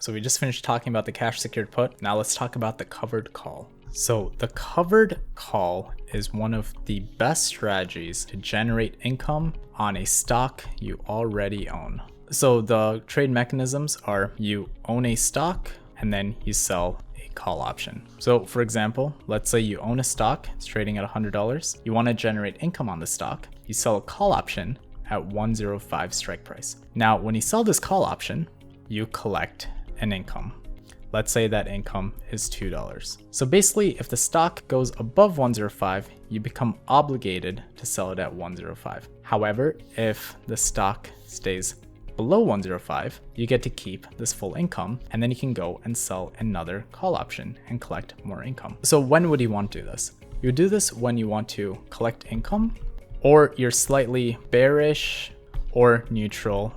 So we just finished talking about the cash secured put. Now let's talk about the covered call. So the covered call is one of the best strategies to generate income on a stock you already own. So the trade mechanisms are you own a stock and then you sell a call option. So for example, let's say you own a stock, it's trading at $100. You want to generate income on the stock. You sell a call option at 105 strike price. Now, when you sell this call option, you collect an income. Let's say that income is $2. So basically, if the stock goes above 105, you become obligated to sell it at 105. However, if the stock stays below 105, you get to keep this full income, and then you can go and sell another call option and collect more income. So when would you want to do this? You would do this when you want to collect income, or you're slightly bearish or neutral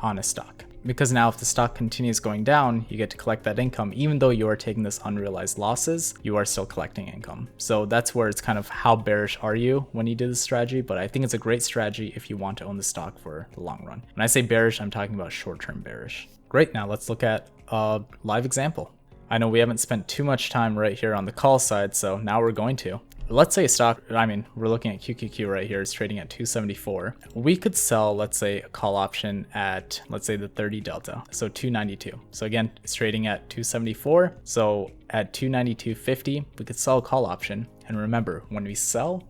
on a stock. Because now if the stock continues going down, you get to collect that income. Even though you are taking this unrealized losses, you are still collecting income. So that's where it's kind of how bearish are you when you do this strategy. But I think it's a great strategy if you want to own the stock for the long run. When I say bearish, I'm talking about short-term bearish. Great, now let's look at a live example. I know we haven't spent too much time right here on the call side, so now we're going to. Let's say a stock, we're looking at QQQ right here, it's trading at 274. We could sell, let's say, a call option at, let's say, the 30 delta, so 292. So again, it's trading at 274. So at 292.50, we could sell a call option. And remember, when we sell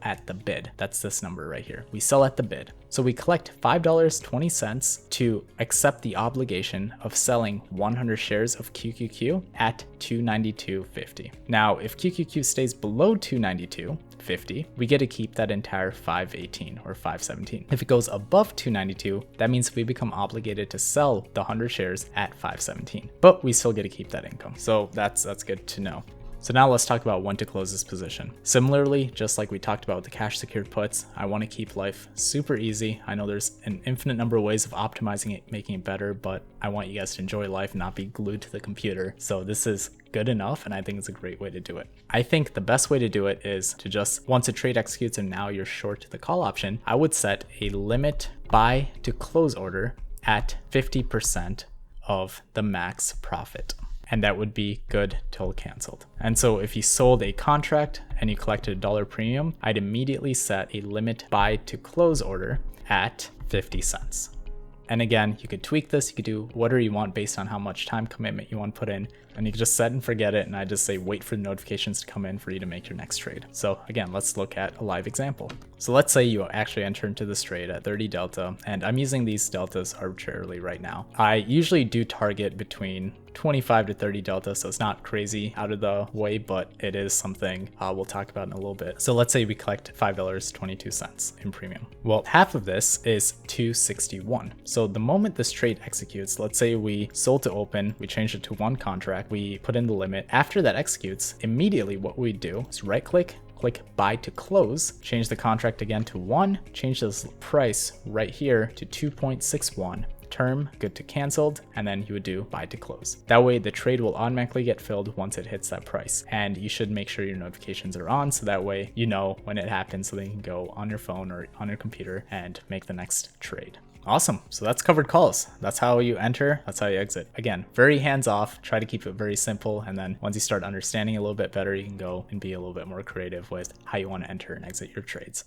at the bid. That's this number right here. We sell at the bid. So we collect $5.20 to accept the obligation of selling 100 shares of QQQ at 292.50. Now, if QQQ stays below 292.50, we get to keep that entire 518 or 517. If it goes above 292, that means we become obligated to sell the 100 shares at 517, but we still get to keep that income. So that's good to know. So now let's talk about when to close this position. Similarly, just like we talked about with the cash secured puts, I want to keep life super easy. I know there's an infinite number of ways of optimizing it, making it better, but I want you guys to enjoy life and not be glued to the computer. So this is good enough, and I think it's a great way to do it. I think the best way to do it is to just, once a trade executes and now you're short the call option, I would set a limit buy to close order at 50% of the max profit. And that would be good till canceled. And so if you sold a contract and you collected $1 premium, I'd immediately set a limit buy to close order at 50 cents. And again, you could tweak this, you could do whatever you want based on how much time commitment you want to put in, and you can just set and forget it, and I just say wait for the notifications to come in for you to make your next trade. So again, let's look at a live example. So let's say you actually enter into this trade at 30 delta, and I'm using these deltas arbitrarily right now. I usually do target between 25 to 30 delta, so it's not crazy out of the way, but it is something we'll talk about in a little bit. So let's say we collect $5.22 in premium. Well, half of this is 261. So the moment this trade executes, let's say we sold to open, we changed it to one contract, we put in the limit. After that executes, immediately what we do is right click buy to close, change the contract again to 1, change this price right here to 2.61. Term, good to canceled, and then you would do buy to close. That way the trade will automatically get filled once it hits that price, and you should make sure your notifications are on so that way you know when it happens, so then you can go on your phone or on your computer and make the next trade. Awesome. So that's covered calls. That's how you enter. That's how you exit. Again, very hands off. Try to keep it very simple. And then once you start understanding a little bit better, you can go and be a little bit more creative with how you want to enter and exit your trades.